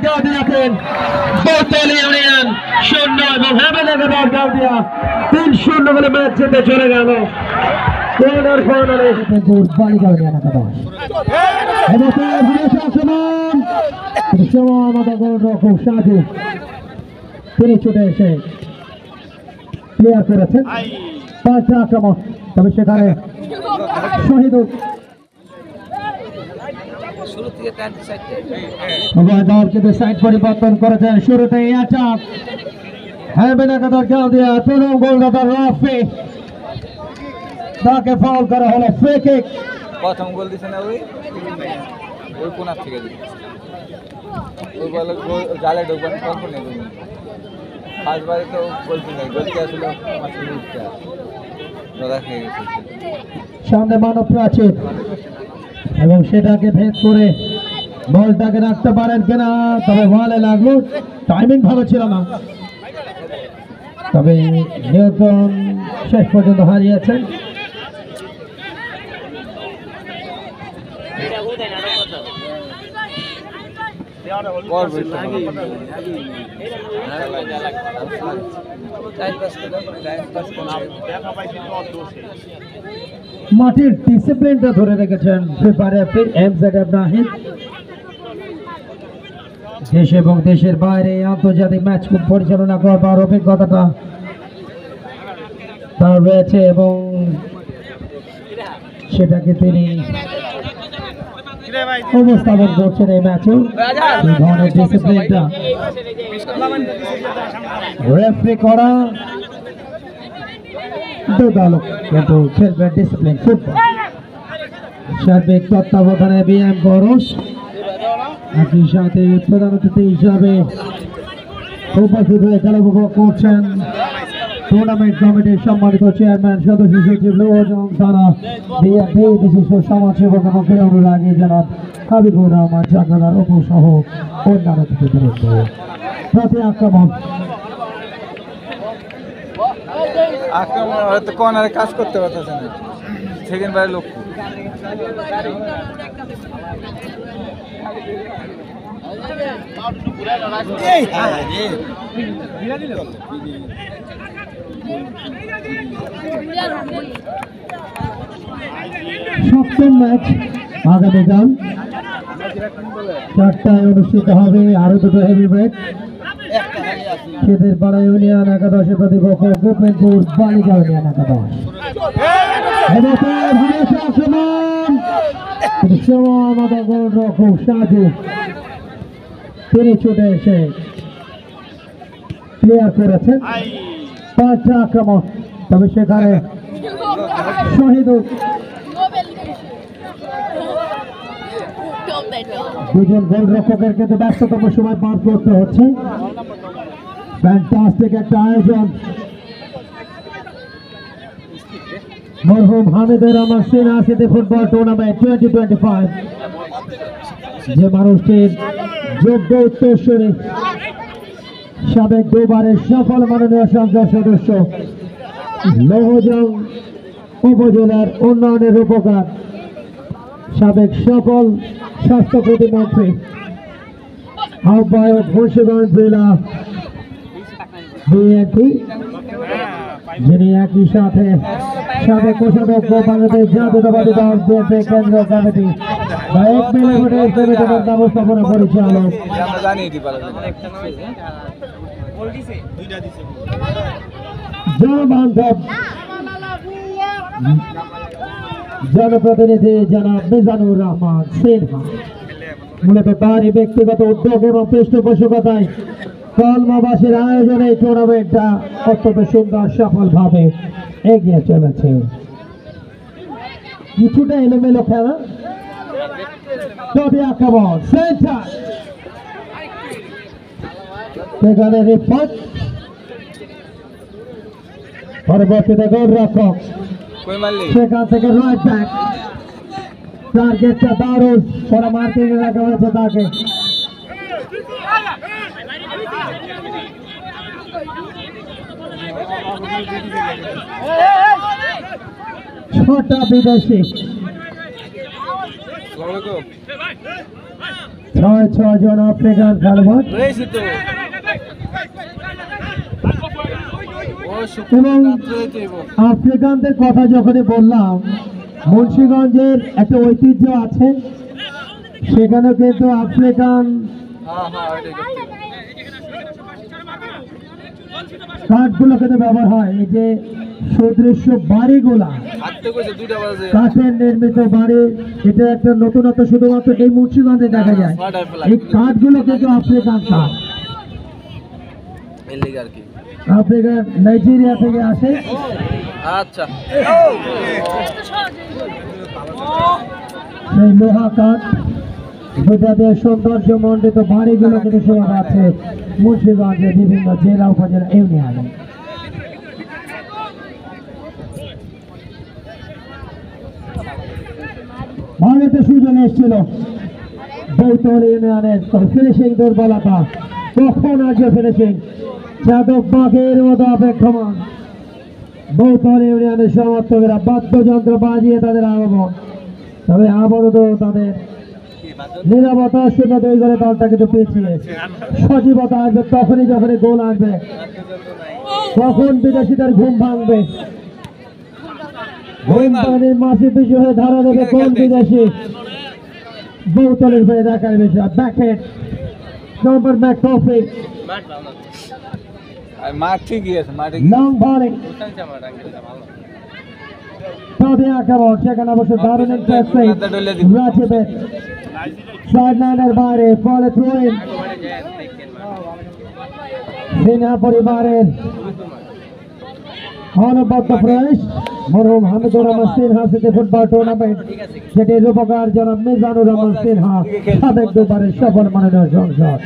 কেউ দিয়েছেন বোতল ইউনিয়ন 0 এবং হেভেনগর গাউদিয়া 3-0 বলে ম্যাচ জিতে চলে গেল কোয়ার্টার ফাইনালে। বালিকা ইউনিয়ন একাদশ গোলরক্ষক সাজু তিনি ছুটে এসে ক্লিয়ার করেছেন। পাল্টা আক্রমণ, তবে সেখানে শহীদুল কিন্তু সাইড পরিবর্তন করেছেন। শুরুতে অ্যাটাক হেভেনগর গাউদিয়া, প্রথম গোলদাতা রাফি, তাকে ফাউল করা হলো। ফ্রি কিক, প্রথম গোল দিছে না ওই কোণা থেকে ওই বল জালে ঢোকবেন কল্পনা নেই। ফার্স্টবারে তো বলছি না, গোলটি আসলে মাত্র উঠতে দাদা খেয়ে গেছে। সামনে মানব প্রাচীর এবং সেটাকে ভেদ করে বলটাকে রাখতে পারেন কিনা, তবে ভালো লাগলো, টাইমিং ভালো ছিল না, তবে নিয়ন্ত্রণ শেষ পর্যন্ত হারিয়েছেন। মাঠের ডিসিপ্লিনটা ধরে রেখেছেন দেশ এবং দেশের বাইরে আন্তর্জাতিক ম্যাচ পরিচালনা করবার অভিজ্ঞতাটা তার রয়েছে এবং সেটাকে তিনি উপস্থাপন করছেন এই ম্যাচেও। এই ধরনের ডিসিপ্লিনটা রেফারি করা দুর্দান্ত, কিন্তু খেলবেন ডিসিপ্লিন ফুটবল। সার্বিক তত্ত্বাবধানে বিএম পরশ, একই সাথে প্রধান অতিথি হিসাবে উপস্থিত হয়ে খেলা উপভোগ করছেন টুর্নামেন্ট কমিটির সম্মানিত চেয়ারম্যান সদস্য সচিব লোহজন থানা বিএনপি বিশিষ্ট সমাজসেবক এবং ক্রীড়া অনুরাগী জনাব হাবিবুর রহমান জাগলার উপসহ অন্যান্য অতিথিবৃন্দ। প্রতি আক্রমণ হয়তো কর্নারে কাজ করতে পারতেছে না, সেকেন্ড বারে লক্ষ্য সপ্তম ম্যাচ আগামীকাল 4টায় অনুষ্ঠিত হবে। আরো দুটো হেভিওয়েট, খেদেরপাড়া ইউনিয়ন একাদশের প্রতিপক্ষ গোপেনপুর বালিকা ইউনিয়ন একাদশ। গোলরক্ষক সাজু তিনি ছুটে এসে ক্লিয়ার করেছেন। পাল্টা আক্রমণ, তবে সেখানে শহীদুল দুজন গোলরক্ষকের কিন্তু ব্যস্ততম সময় পার করতে হচ্ছে। ফ্যান্টাস্টিক একটা আয়োজন মরহুম Hamidur Rahman senior city football tournament 2025, যে মানুষটির যোগ্য উত্তরসূরি, সাবেক দুবারের সফল মাননীয় সংসদ সদস্য, লৌহজং উপজেলার উন্নয়নের রূপকার, সাবেক সফল স্বাস্থ্য প্রতিমন্ত্রী, আহ্বায়ক মুন্সিগঞ্জ জেলা বিএনপি, যিনি একই সাথে সাবেক কোষাধ্যক্ষ বাংলাদেশ জাতীয়তাবাদী দল বিএনপি কেন্দ্রীয় কমিটি বা এক মিলিমিটার কমিটির ব্যবস্থাপনা পরিচালক, জনবান্ধব জনপ্রতিনিধি জনাব মিজানুর রহমান সিনহা। মূলত তারই ব্যক্তিগত উদ্যোগ এবং পৃষ্ঠপোষকতায় কলমাবাসীর আয়োজনে এই টুর্নামেন্টটা অত্যন্ত সুন্দর সফলভাবে এগিয়ে চলেছে। কিছুটা এলোমেলো খেলা, তবে আক্রমণ সেন্টার, সেখানে রিফাত, পরবর্তীতে গোলরক্ষক, সেখান থেকে রাইট ব্যাক, টার্গেটটা দারুণ পরে মার্কিং রাখা হয়েছে তাকে। ছটা বিদেশি 6 জন আফ্রিকান খেলোয়াড় রয়েছে তো এবং আফ্রিকানদের কথা যখনই বললাম, মুন্সিগঞ্জের একটা ঐতিহ্য আছে, সেখানে কিন্তু আফ্রিকান কাঠগুলো কিন্তু ব্যবহার হয়। এই যে সুদৃশ্য বাড়িগুলা, কাঠের নির্মিত বাড়ি, এটা একটা নতুনত্ব শুধুমাত্র এই মুন্সিগঞ্জে দেখা যায়। এই কাঠগুলো কিন্তু আফ্রিকান কাঠ, আফ্রিকা নাইজেরিয়া থেকে আসে। আচ্ছা, সেই লোহা কাঠ, যেটাতে সৌন্দর্য মণ্ডিত বাড়িগুলো কিন্তু সবার আছে মুন্সিগঞ্জের বিভিন্ন জেলা উপজেলা ইউনিয়নে। ভারতের সুযোগ এসেছিল বৌতল ইউনিয়নের ফিনিশিং দুর্বলতা, কখন আসবে ফিনিশিং, যাদব বাঘের মতো অপেক্ষমান। বৌতল ইউনিয়নের সমর্থকেরা বাদ্যযন্ত্র বাজিয়ে তাদের আগমন, তবে আপাতত তাদের নীরবতা শূন্য 2 গোলে দলটা কিন্তু পিছিয়ে। সজীবতা আসবে তখনই যখনই গোল আসবে, তখন বিদেশিদের ঘুম ভাঙবে। ঘুম ভাঙানির মাসে পিছু হয়ে ধারা দেবে কোন বিদেশি। বৌতলের হয়ে দেখার বিষয়, ব্যাকেট নম্বর ম্যাকটফি, মাঠ ঠিকই আছে, মাঠে লং ভলি তাদের আক্রমণ, সেখানে অবশ্য দারুণ ইন্টারেস্টিং রাজীবের সাইড লাইনের বাইরে, ফলে থ্রোইন। সিনহা পরিবারের অনবদ্য প্রয়াস, মরহুম Hamidur Rahman Sinha city football tournament, সেটির রূপকার জনাব মিজানুর রহমান সিনহা, সাবেক দুবারের সফল মাননীয় সংসদ।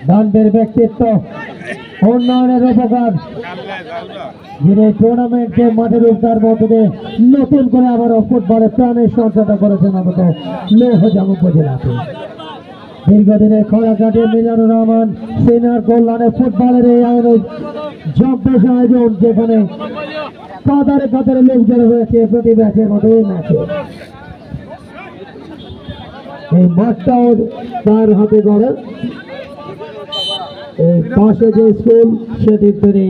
দানবীর ব্যক্তিত্ব, উন্নয়নের রূপকার, যিনি টুর্নামেন্টকে মাঠের উদ্ধার মধ্যে নতুন করে আবারও ফুটবলের প্রাণের সঞ্চার করেছেন অন্তত লৌহজাম উপজেলাতে। দীর্ঘদিনের খরা কাটিয়ে মিজানুর রহমান সিনহার কল্যাণে ফুটবলের এই আয়োজন, জম্পেশ আয়োজন, যেখানে কাতারে কাতারে লোকজন হয়েছে প্রতি ম্যাচের মতো এই ম্যাচে। এই মাঠটাও তার হাতে গড়ে। এই পাশে যে স্কুল, সেটির তিনি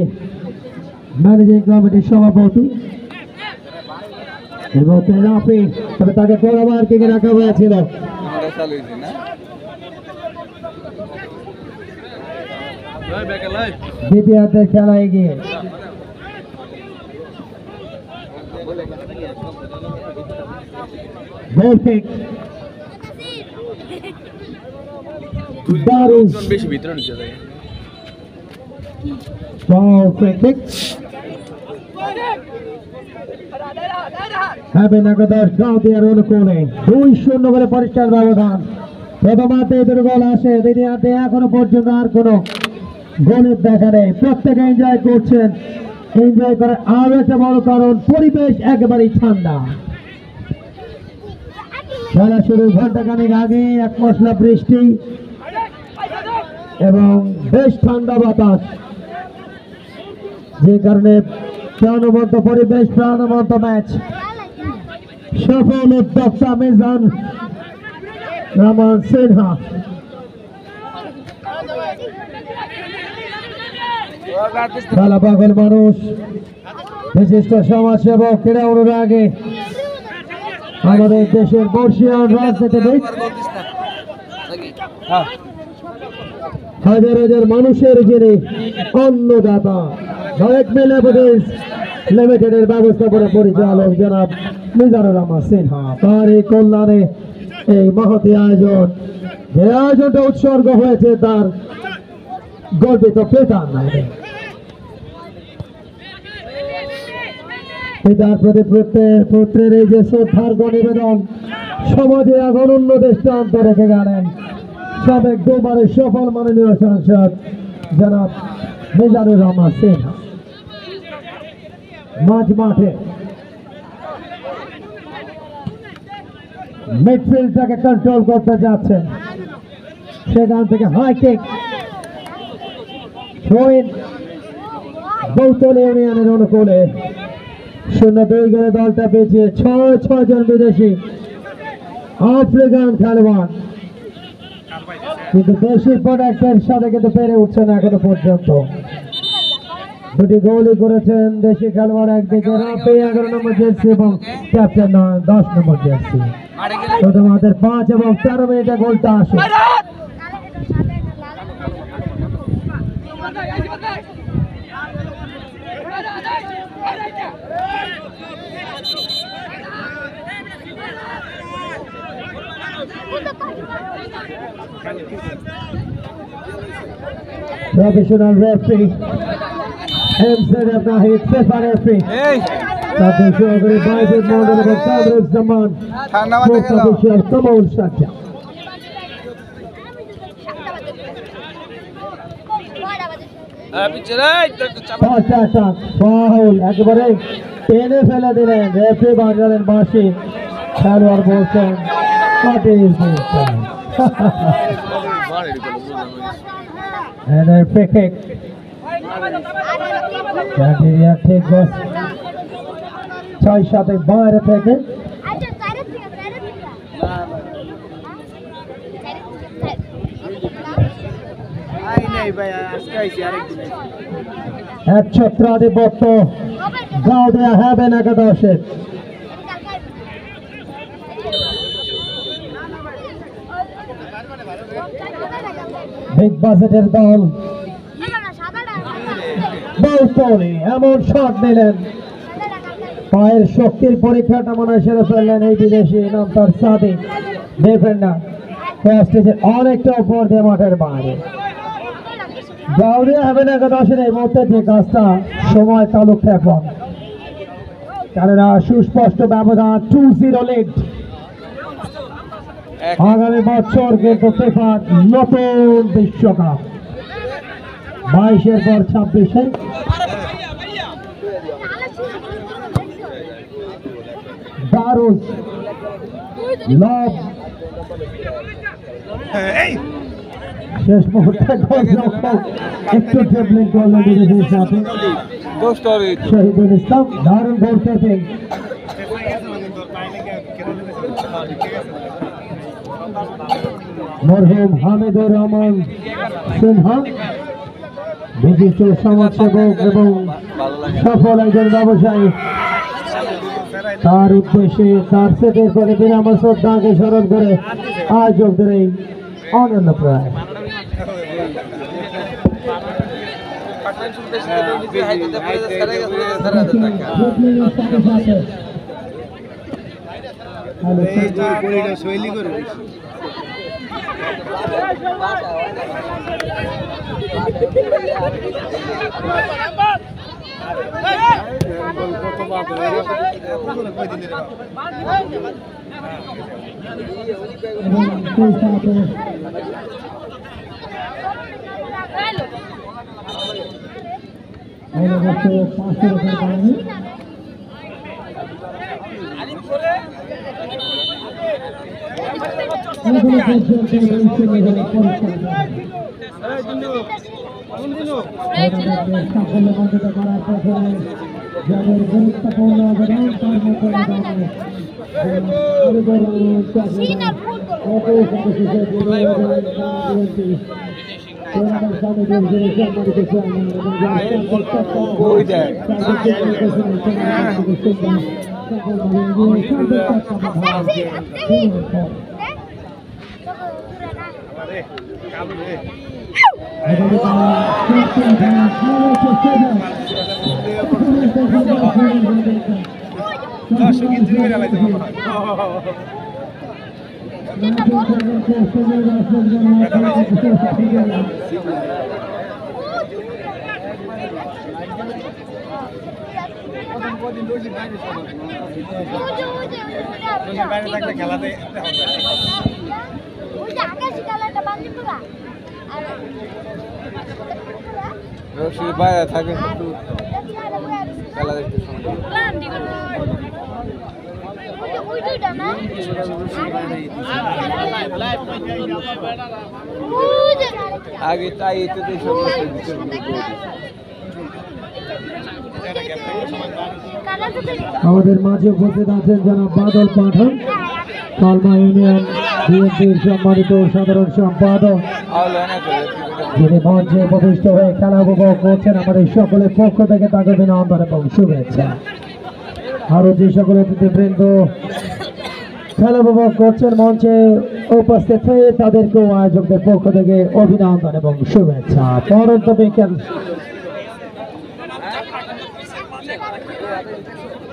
ম্যানেজিং কমিটির সভাপতি এবং রাফি, তবে তাকে কোরাবার কিকে রাখা হয়েছিল। দ্বিতীয়ার্ধের খেলা এগিয়ে, দারুণ বেশি ভিতরে নিচে যায়। অনুকূলে 2-0 করে পরিষ্কার ব্যবধান। প্রথমার্ধে দুটো গোল আসে, দ্বিতীয়ার্ধে এখনো পর্যন্ত আর কোনো গোলের দেখা নেই। প্রত্যেকে এনজয় করছেন, এনজয় করার আরো একটা বড় কারণ, পরিবেশ একেবারেই ঠান্ডা। খেলা শুরু ঘন্টাখানেক আগে এক মশলা বৃষ্টি এবং বেশ ঠান্ডা বাতাস, যে কারণে প্রাণবন্ত পরিবেশ, প্রাণবন্ত ম্যাচ। সফল উদ্যোক্তা মিজান রহমান সিনহা। খেলা পাগল মানুষ, বিশিষ্ট সমাজসেবক, ক্রীড়া অনুরাগে আমাদের দেশের বর্ষীয়ান রাজনীতিবিদ, হাজার হাজার মানুষের যিনি অন্নদাতা, ভারত মিলাবুদ্দিন লিমিটেডের ব্যবস্থাপনা পরিচালক জনাব মিজানুর রহমান সিনহা, তার এই কল্যাণে এই মহতি আয়োজন, যে আয়োজনটা উৎসর্গ হয়েছে তার গর্বিত পিতার নামে। পিতার প্রতি পুত্রের এই যে শ্রদ্ধার নিবেদন, সমাজে এক অনন্য দৃষ্টান্ত রেখে গেলেন সাবেক দুবারের সফল মাননীয় সাংসদ জনাব মিজানুর রহমান সিনহা। মাঝ মাঠে মিডফিল্ডটাকে কন্ট্রোল করতে যাচ্ছেন, সেখান থেকে হাই কিক, বৌতল ইউনিয়নের অনুকূলে 0-2 গোলে দলটা পেয়েছে। 6 জন বিদেশি আফ্রিকান খেলোয়াড়। কিন্তু দেশি প্রোডাক্টের সাথে কিন্তু পেরে উঠছে না এখনো পর্যন্ত। দুটি গোলই করেছেন দেশি খেলোয়াড়, একদিকে রাফি 11 নম্বর জার্সি এবং ক্যাপ্টেন 10 নম্বর জার্সি। শুধুমাত্র 5 এবং 13 মিনিটে গোলটা আসে। Professional referee, MZ of Nahid, FIFA referee. Captain Shogri, Bajid Model of Kamruz Zaman, fourth official Kamal Shakya. First attack, foul, একবারে টেনে ফেলে দিলেন রেফারি বাজারের বাঁশি। খেলোয়াড় বলছেন what is this? And a free kick. Criteria take goes 6 বাইরে থেকে। এক ছত্রাধিপত্য গাউদিয়া হ্যাভেন একাদশের। বিগ বাজেটের দল বলতলে এমন শট নিলেন, পায়ের শক্তির পরীক্ষাটা মনে হয় সেরে ফেললেন এই বিদেশি নাম তার সাথে ডিফেন্ডার। স্টেজের অনেকটা উপর দিয়ে মাঠের বাইরে। গাউদিয়া হ্যাভেন একাদশের এই মুহূর্তে যে কাজটা সময় কালক্ষেপণ, কেননা সুস্পষ্ট ব্যবধান 2-0 লিড। আগামী বছর কিন্তু ফিফার নতুন বিশ্বকাপ 22-এর পর 26-এ। দারুস লব শেষ মুহূর্তে একটু ট্রিপলিং করলেন বিদেশির সাথে শহীদুল ইসলাম। দারুণ গোল টেপিং। মরহুম হামিদুর রহমান সিনহা বিশিষ্ট সমাজসেবক এবং সফল একজন ব্যবসায়ী, তার উদ্দেশ্যে তার সেটের করে বিরাম শ্রদ্ধাকে স্মরণ করে আয়োজকদের এই অনন্য প্রয়াস। বাইরে থাকে খেলা দেখতে আগে তাই আমাদের মাঝে উপস্থিত আছেন জনাব বাদল পাঠক, কালমা ইউনিয়ন বিএনপির সম্মানিত সাধারণ সম্পাদক। যিনি মঞ্চে উপবিষ্ট হয়ে খেলা উপভোগ করছেন আমাদের সকলের পক্ষ থেকে তাকে অভিনন্দন এবং শুভেচ্ছা। আরো যে সকল অতিথিবৃন্দ খেলা উপভোগ করছেন মঞ্চে উপস্থিত হয়ে তাদেরকেও আয়োজকদের পক্ষ থেকে অভিনন্দন এবং শুভেচ্ছা। পরন্ত বিকেল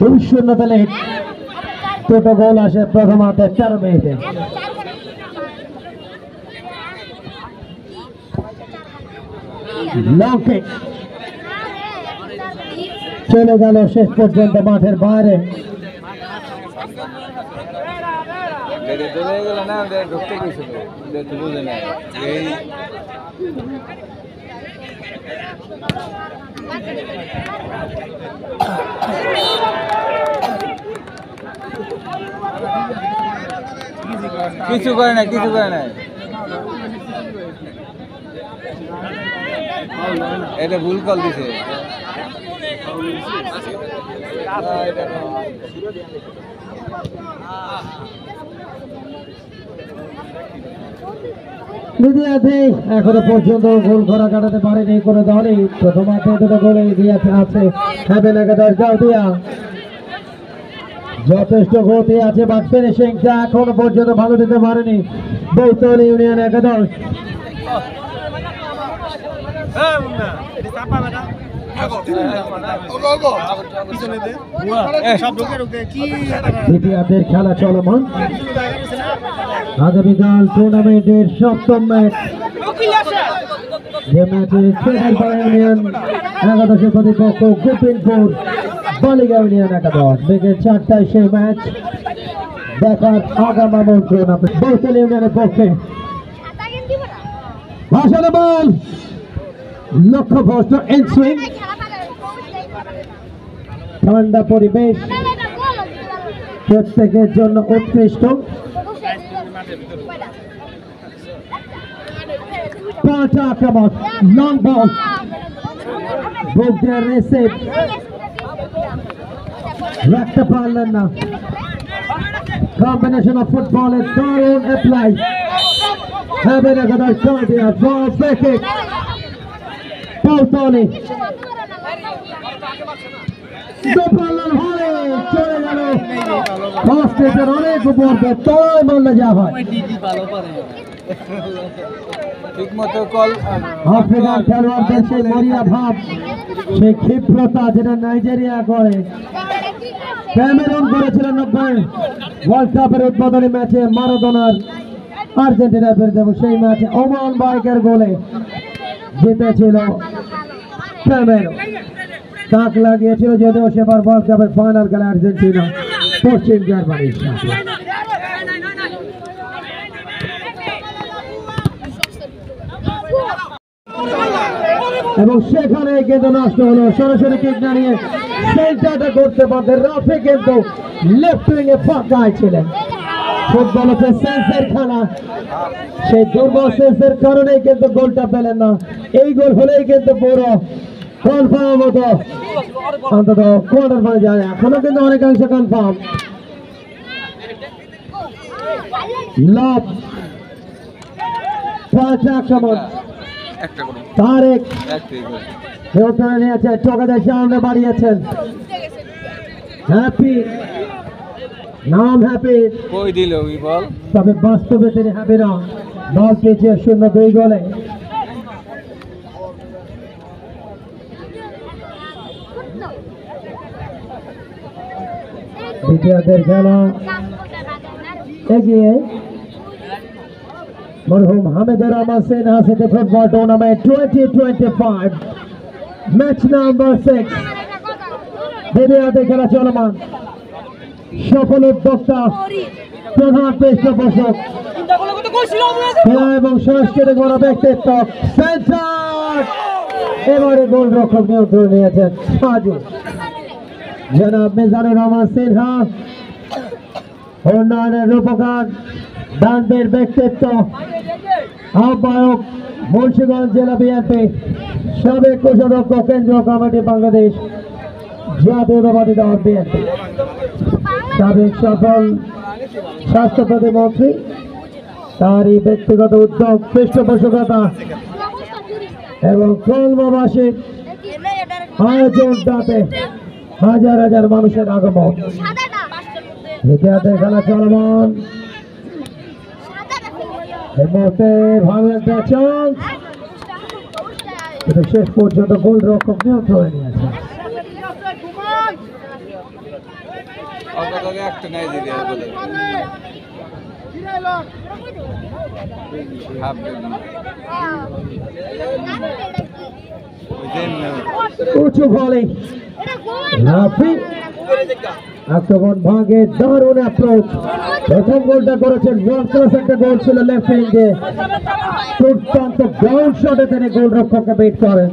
2-0 দলে দুটো গোল আসে প্রথমার্ধে 13 মিনিটে। লং কিক চলে গেল শেষ পর্যন্ত মাঠের বাইরে। কিছু করে না, কিছু করে না, এটা ভুল কল দিছে। এখনো পর্যন্ত গোল করা কাটাতে পারেনি কোনো দলই। প্রথমার্ধে দুটো গোলে এগিয়ে আছে হ্যাভেন একাদশ। গাউদিয়া যথেষ্ট গতি আছে বাট ফিনিশিংটা এখনো পর্যন্ত ভালো দিতে পারেনি বৈতল ইউনিয়ন একাদশ। দ্বিতীয়ার্ধের খেলা চলমান। আগামীকাল টুর্নামেন্টের 7ম ম্যাচ, যে ম্যাচে শেখারপাড়া ইউনিয়ন একাদশের প্রতিপক্ষ গোপিনপুর বালিগা ইউনিয়ন একাদশ। বিকেল 4টায় সেই ম্যাচ দেখার আগাম আমন্ত্রণ বৈতল ইউনিয়নের পক্ষে। ভাসানো বল, লক্ষ্যভ্রষ্ট এনসুইং। ঠান্ডা পরিবেশ প্রত্যেকের জন্য উৎকৃষ্ট। পাল্টা আক্রমণ, লং বল, বুক দিয়ে রিসিভ রাখতে পারলেন না। কম্বিনেশন অফ ফুটবলের দারুণ অ্যাপ্লাই। হ্যাভেন একাদশ গাউদিয়া বল ফ্রি কিক। পৌতলি চলে গেল অনেক উপর তয় বললে যা হয়। আফ্রিকার খেলোয়াড়দের সেই মরিয়া ভাব, সেই ক্ষিপ্রতা যেটা নাইজেরিয়া করে, ক্যামেরুন করেছিল 90 ওয়ার্ল্ড কাপের উদ্বোধনী ম্যাচে মারাদোনার আর্জেন্টিনার বিরুদ্ধে, এবং সেই ম্যাচে ওমান বাইকের গোলে জিতেছিল ক্যামেরুন। তাক লাগিয়েছিল যদিও সেবার ওয়ার্ল্ড কাপের ফাইনাল খেলে আর্জেন্টিনা পশ্চিম জার্মানির সাথে। এবং সেখানে কিন্তু নষ্ট হলো। সরাসরি কিক না নিয়ে সেন্টারটা করতে পারতেন রাফি, কিন্তু লেফট উইং এ ফাঁকায় ছিলেন। ফুটবল হচ্ছে সেন্সের খেলা, সেই দুর্বল সেন্সের কারণেই কিন্তু গোলটা পেলেন না। এই গোল হলেই কিন্তু পুরো কনফার্ম হতো, অন্তত কোয়ার্টার ফাইনালে যায়। এখনো কিন্তু অনেকাংশ কনফার্ম। লব পাল্টা আক্রমণ, তারেক হেউটনে নিয়েছে, চোখেদের সামনে বাড়িয়েছেন। হ্যাপি নাম হ্যাপি, কই দিল ওই বল, তবে বাস্তবে তিনি হ্যাপি নন। দল পিছিয়ে 0-2 গোলে। দ্বিতীয়ার্ধের খেলা এগিয়ে মরহুম Hamidur Rahman Sinha city football tournament 2025 match number 6। দ্বিতীয়ার্ধের খেলা চলমান। সফল উদ্যোক্তা, প্রধান পৃষ্ঠপোষক, খেলা এবং সাংস্কৃতিক বড় ব্যক্তিত্ব সেন্টার। এবারে গোলরক্ষক নিয়ন্ত্রণ নিয়েছেন সাজু জনাব মিজানুর রহমান সিনহা। উন্নয়নের রূপকার, দানবীর ব্যক্তিত্ব, আহ্বায়ক মুন্সিগঞ্জ জেলা বিএনপি, সাবেক কোষাধ্যক্ষ কেন্দ্রীয় কমিটি বাংলাদেশ জাতীয়তাবাদী দল বিএনপি, সাবেক সফল স্বাস্থ্য প্রতিমন্ত্রী, তারই ব্যক্তিগত উদ্যোগ, পৃষ্ঠপোষকতা এবং কলমাবাসী আয়োজনটাতে হাজার হাজার মানুষের আগমন। দ্বিতীয়ার্ধের খেলা চলমান। এই মুহূর্তে ভালো একটা চান্স, কিন্তু শেষ পর্যন্ত গোলরক্ষক নিয়ন্ত্রণে নিয়েছে। একটা নাই দিদি উঁচু ভলি রাফি আক্রমণ ভাগে দারুণ অ্যাপ্রোচ। প্রথম গোলটা করেছেন, ওয়ার্ল্ড ক্লাস একটা গোল ছিল লেফট উইঙ্গে, দুর্দান্ত গ্রাউন্ড শটে তিনি গোলরক্ষককে বিট করেন।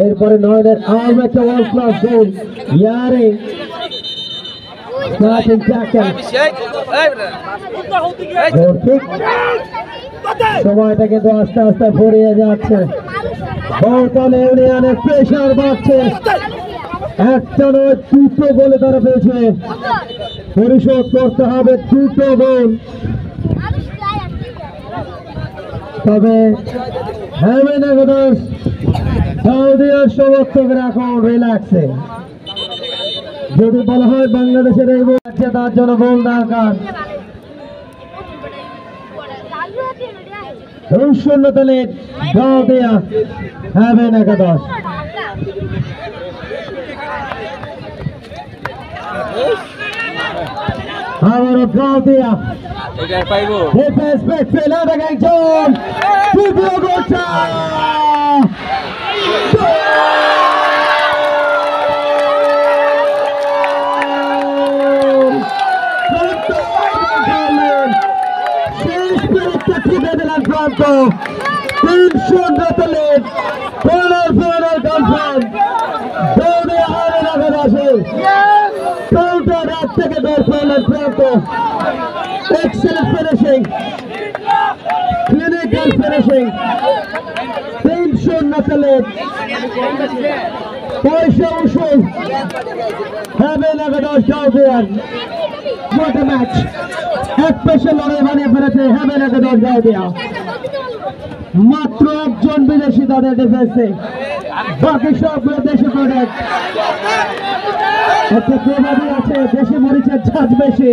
এরপরে নয়নের আরও একটা ওয়ার্ল্ড ক্লাস গোল, ইয়ারে স্ন্যাচিং ট্যাকল। সময়টা কিন্তু আস্তে আস্তে ফুরিয়ে যাচ্ছে। বর্তমান ইউনিয়নের প্রেশার বাড়ছে, একটা নয় দুটো গোলে তারা পেয়েছে, পরিশোধ করতে হবে দুটো গোল। তবে সাউদিয়ার সমর্থকরা এখন রিল্যাক্সে। যদি বলা হয় বাংলাদেশের এই আছে তার জন্য গোল দরকার। 0 লিড গাউদিয়া হ্যাভেন একাদশ। আবারও গাউদিয়া ডিফেন্স ব্যাকফিল্ড অ্যাটাকিং জোন, তৃতীয় গোলটা ঠুকে দিলেন প্রান্ত। 3-0 লিড, ফাইনাল কনফার্ম। গাউদিয়া হ্যাভেন একাদশে কাউন্টার রাত থেকে গোল করলেন প্রান্ত। Excellent finishing, clinical finishing. 3-0 lead, পয়সা উসুল হ্যাভেন একাদশ গাউদিয়ার। What a match! এক পেশে লড়াই বানিয়ে ফেলেছে হ্যাভেন একাদশ গাউদিয়া। মাত্র একজন বিদেশি তাদের ডিফেন্সে, বাকি সবগুলো দেশি প্রোডাক্ট। একটা প্রবাদী আছে, দেশি মরিচের ঝাঁজ বেশি।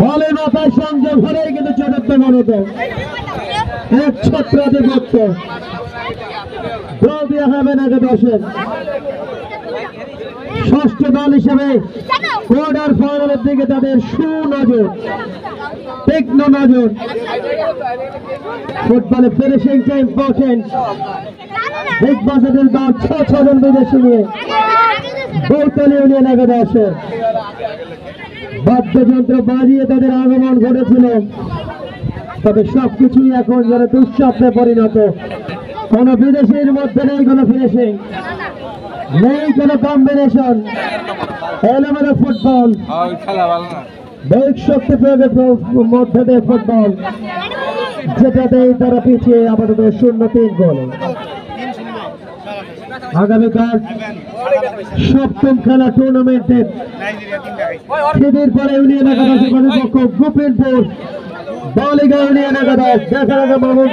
বলে মাথায় সংযোগ হলেই কিন্তু চতুর্থ মনত এক ছত্রাধিপত্য গাউদিয়া হ্যাভেন একাদশের। ষষ্ঠ দল হিসেবে কোয়ার্টার ফাইনালের দিকে তাদের সুনজর, তীক্ষ্ণ নজর। ফুটবলে ফিনিশিংটা ইম্পর্টেন্ট। বিগ বাজেটের দল 6 জন বিদেশি নিয়ে বৈতল ইউনিয়ন একাদশে বাদ্যযন্ত্র বাজিয়ে তাদের আগমন ঘটেছিল। তবে সবকিছুই এখন যেন দুঃস্বপ্নে পরিণত। কোন বিদেশির মধ্যে নেই কোনো ফিনিশিং, নেই কোনো কম্বিনেশন। এলোমেলো ফুটবল, বেগ শক্তি প্রয়োগের মধ্যে দিয়ে ফুটবল, যেটাতেই তারা পিছিয়ে আপাতত 0-3 গোল। আগামীকাল সপ্তম খেলা টুর্নামেন্টের শিবির পরে ইউনিয়ন একাদশের প্রতিপক্ষ গোপিনপুর বালিকা ইউনিয়ন একাদশ। দেখা দেখা মামুন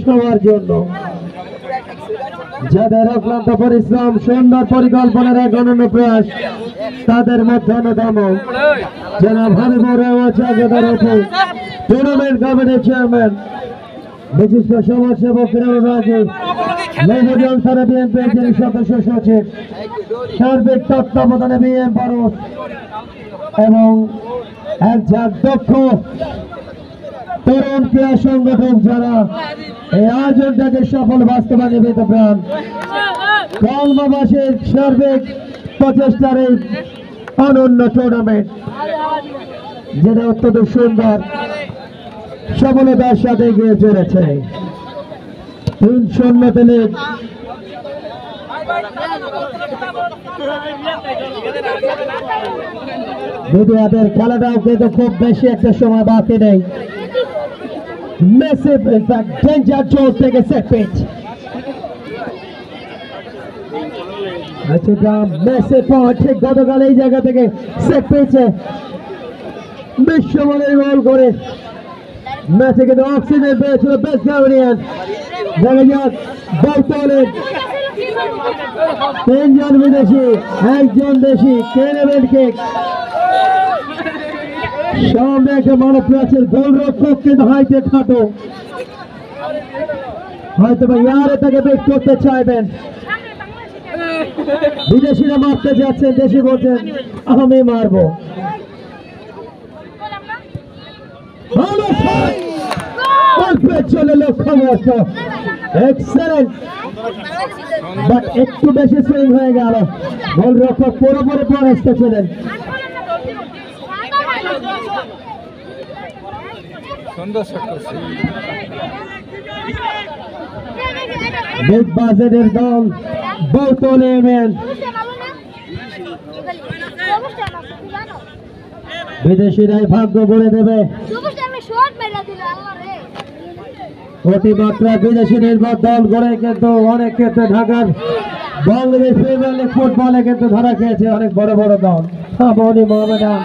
সবার জন্য যাদের অক্লান্ত পরিশ্রম, সুন্দর পরিকল্পনার এক অনন্য প্রয়াস, তাদের মধ্যে অন্যতম জনাব হাবিবুর রহমান চাকদার টুর্নামেন্ট কমিটির চেয়ারম্যান, বিশিষ্ট সমাজসেবক মেহবুবুল সারা বিএনপির যিনি সদস্য সচিব, সার্বিক তত্ত্বাবধানে বিএম পারস এবং একজন দক্ষ তরুণ ক্রীড়া সংগঠক যারা এই আয়োজনটাকে সফল বাস্তবায়নে নিবেদিত প্রাণ। কলমাবাসীর সার্বিক প্রচেষ্টার এই অনন্য টুর্নামেন্ট, যেটা অত্যন্ত সুন্দর সফলতার সাথে এগিয়ে চলেছে। 3-0 লিড। দ্বিতীয়ার্ধের খেলাটাও কিন্তু খুব বেশি একটা সময় বাকি নেই। Massive, in fact, danger zone থেকে set pitch. আচ্ছা, মেসে পয়েন্ট ঠিক গতকাল এই জায়গা থেকে সেট পেয়েছে বিশ্বমানের গোল করে ম্যাচে কিন্তু অক্সিজেন পেয়েছিল বেস্ট গার্ডিয়ান। দেখা যাক বর্তমানে 3 জন বিদেশি 1 জন দেশি কে নেবেন কেক। সামনে একটা মানব প্রাচীর গোলরক্ষক কিন্তু হাইটে খাটো, হয়তো বা ইয়ারে তাকে বেট করতে চাইবেন। বিদেশিরা মারতে যাচ্ছেন, দেশি বলছেন আমি মারবো। চলে লক্ষ্যবর্ষ এক্সেলেন্ট, বাট একটু বেশি সুইং হয়ে গেল। গোলরক্ষক পুরোপুরি পরাস্ত ছিলেন। সুন্দর শট করছে বিগ বাজেটের দল বৌতলে এমেন। বিদেশিরাই ভাগ্য বলে দেবে। অতিমাত্রা বিদেশি নির্ভর দল গড়ে কিন্তু অনেক ক্ষেত্রে ঢাকার বাংলাদেশ প্রিমিয়ার লিগ ফুটবলে কিন্তু ধরা খেয়েছে অনেক বড় বড় দল। মনি মোহামেডান,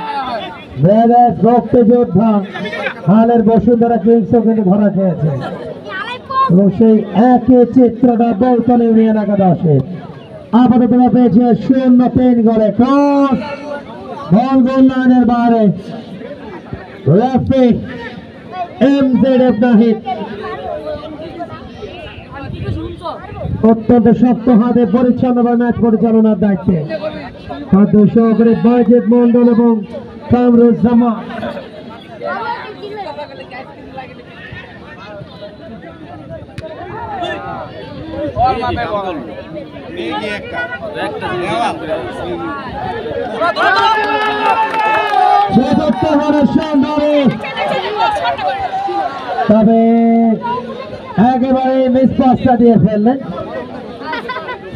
মেয়েদের রক্ত যোদ্ধা হালের বসুন্ধরা কিংসও কিন্তু ধরা খেয়েছে, এবং সেই একই চিত্রটা বলতল ইউনিয়ন একাদশে আপাতত পেয়েছে 0-3 গোলে। ক্রস বল গোল লাইনের বাইরে, রেফারি এমজেড নাহিদ অত্যন্ত শক্ত হাতে পরিচ্ছন্নভাবে ম্যাচ পরিচালনার দায়িত্বে খাদ্য সহকারী বাজেদ মন্ডল এবং কামরুজ্জামান। তবে একেবারে মিস পাসটা দিয়ে ফেললেন।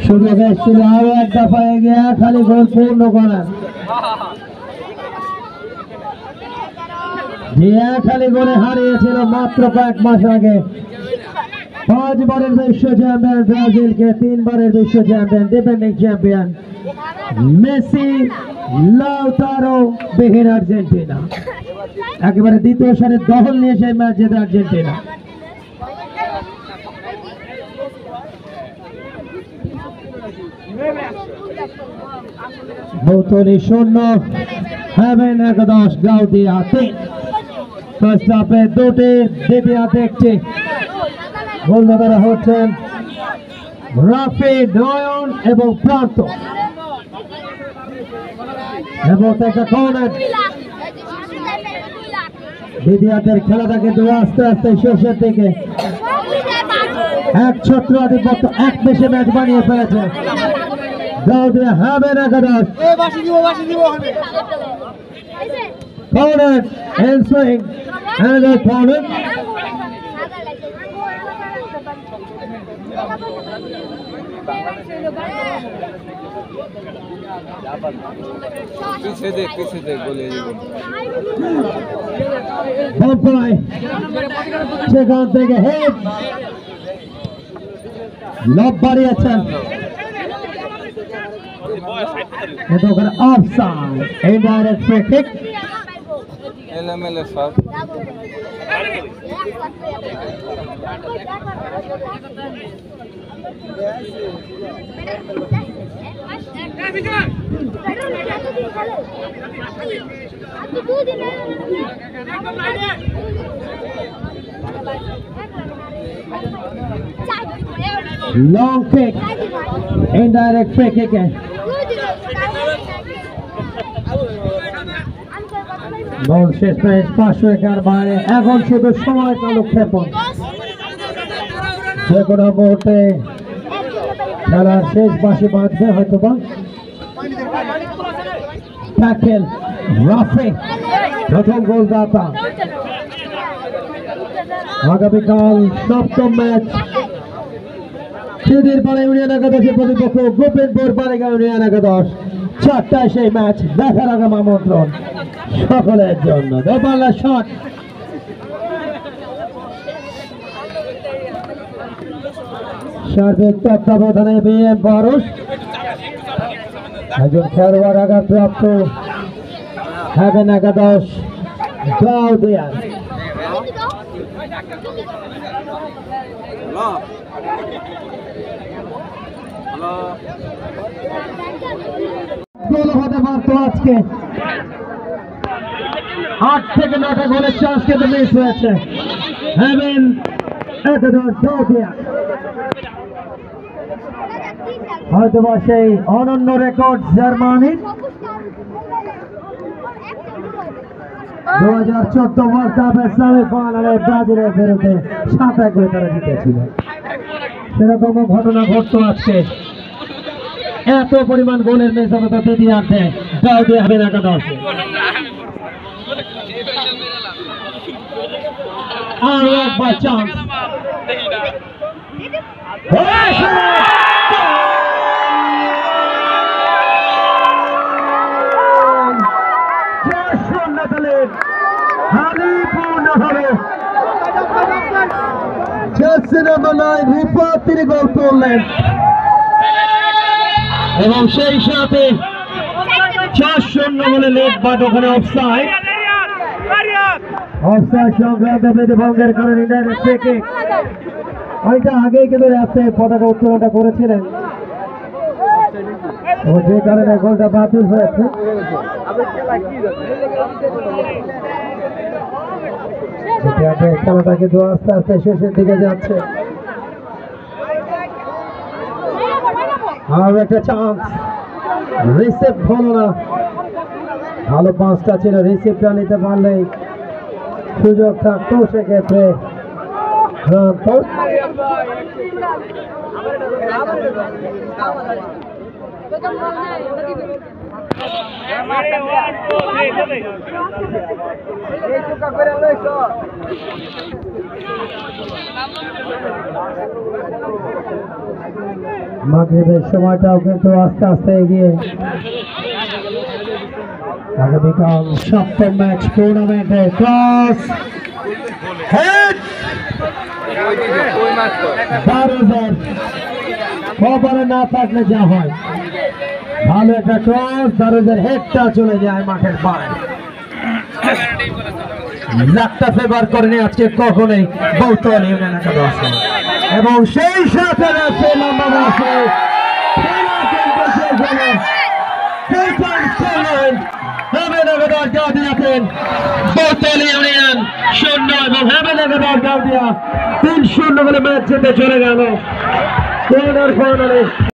সুযোগ এসেছিল আরো এক দফা এগিয়ে খালি গোল পূর্ণ করার। খালি গোলে হারিয়েছিল মাত্র কয়েক মাস আগে 5 বারের বিশ্ব চ্যাম্পিয়ন ব্রাজিলকে, 3 বারের বিশ্ব champion defending champion Messi, Lautaro বিহীন আর্জেন্টিনা। একেবারে দ্বিতীয় সারির দখল নিয়ে সেই ম্যাচ জেতে আর্জেন্টিনা। বৌতলি 0, হেভেন একাদশ, গাউদিয়া 3। ফার্স্ট হাফে 2টি, দ্বিতীয়ার্ধে 1টি। গোলদাতারা হচ্ছেন রাফি, নয়ন এবং প্রান্ত। এবং একটা কর্নার। দ্বিতীয়ার্ধের খেলাটা কিন্তু আস্তে আস্তে শেষের দিকে। 1 ছত্র আধিপত্য, 1 বেশি ম্যাচ বানিয়ে ফেলেছে গাউদিয়া হেভেন একাদশ। Corner and swing, another corner. पीछे दे बोले সেখান থেকে হেড লব বাড়িয়েছেন, এটা ওখানে অফসাইড, ইনডাইরেক্ট ফ্রি কিক। এলোমেলো সব long kick, indirect free kick। বল শেষ ম্যাচ 500 বাইরে, এখন শুধু সময় কালক্ষেপণ। যে কোনো মুহূর্তে খেলার শেষ বাঁশি বাঁধবে হয়তো বা। ট্যাকেল রাফি, প্রথম গোলদাতা। আগামীকাল 7ম ম্যাচ সিদ্ধিরপাড়া ইউনিয়ন একাদশের প্রতিপক্ষ গোবিন্দপুর বালিকা ইউনিয়ন একাদশ। 4টায় সেই ম্যাচ দেখার আগাম আমন্ত্রণ সকলের জন্য। দোপাল্লা শট, সার্বিক তত্ত্বাবধানে বিএম পারস, একজন খেলোয়াড় আঘাতপ্রাপ্ত হেভেন একাদশ গাউদিয়া গোল হতে পারতো আজকে। 8 থেকে 9টা গোলের চান্স কিন্তু মিস হয়েছে। হেভেন একাদশ গাউদিয়া হয়তোবা সেই অনন্য রেকর্ড জার্মানির 2014 ওয়ার্ল্ড কাপের সেমিফাইনালে ব্রাজিলের বিরুদ্ধে 7-1 গোলে তারা জিতেছিল। সেরকম ঘটনা ঘটতো আজকে। এত পরিমাণ গোলের মিস হবে তৃতীয়ার্ধে গাউদিয়া হেভেন একাদশে। আরো একবার চান্স তিনি গোল করলেন এবং সেই সাথে 4-0 বলে লেট, বাট ওখানে অফসাইড সংক্রান্ত প্রতিবন্ধের কারণে ইন্টারনেট থেকে অনেকটা আগেই কিন্তু পতাকা উত্তোলনটা করেছিলেন এবং যে কারণে গোলটা বাতিল হয়েছে। খেলাটা কিন্তু আস্তে আস্তে শেষের দিকে যাচ্ছে। আর একটা চান্স, রিসিভ হলো না। ভালো পাঁচটা ছিল, রিসিভটা নিতে পারলেই সুযোগ থাকতো সেক্ষেত্রে। মাগরিবের সময়টাও কিন্তু আস্তে আস্তে এগিয়ে। আগামীকাল 7ম ম্যাচ টুর্নামেন্টে ক্রস হেড দারুণ খবরে না থাকলে যা হয়। ভালো একটা ক্রস, দারুণের হেডটা চলে যায় মাঠের বাইরে। লাখটা ফেভার করেনি আজকে কখনোই গৌতম ইউনিয়ন একাদশ এবং সেই সাথে লম্বা বয়সে ইউনিয়ন 0 এবং হেভেন একাদশ গাউদিয়া 3-0 বলে ম্যাচ জিতে চলে গেল কোয়ার্টার ফাইনালে।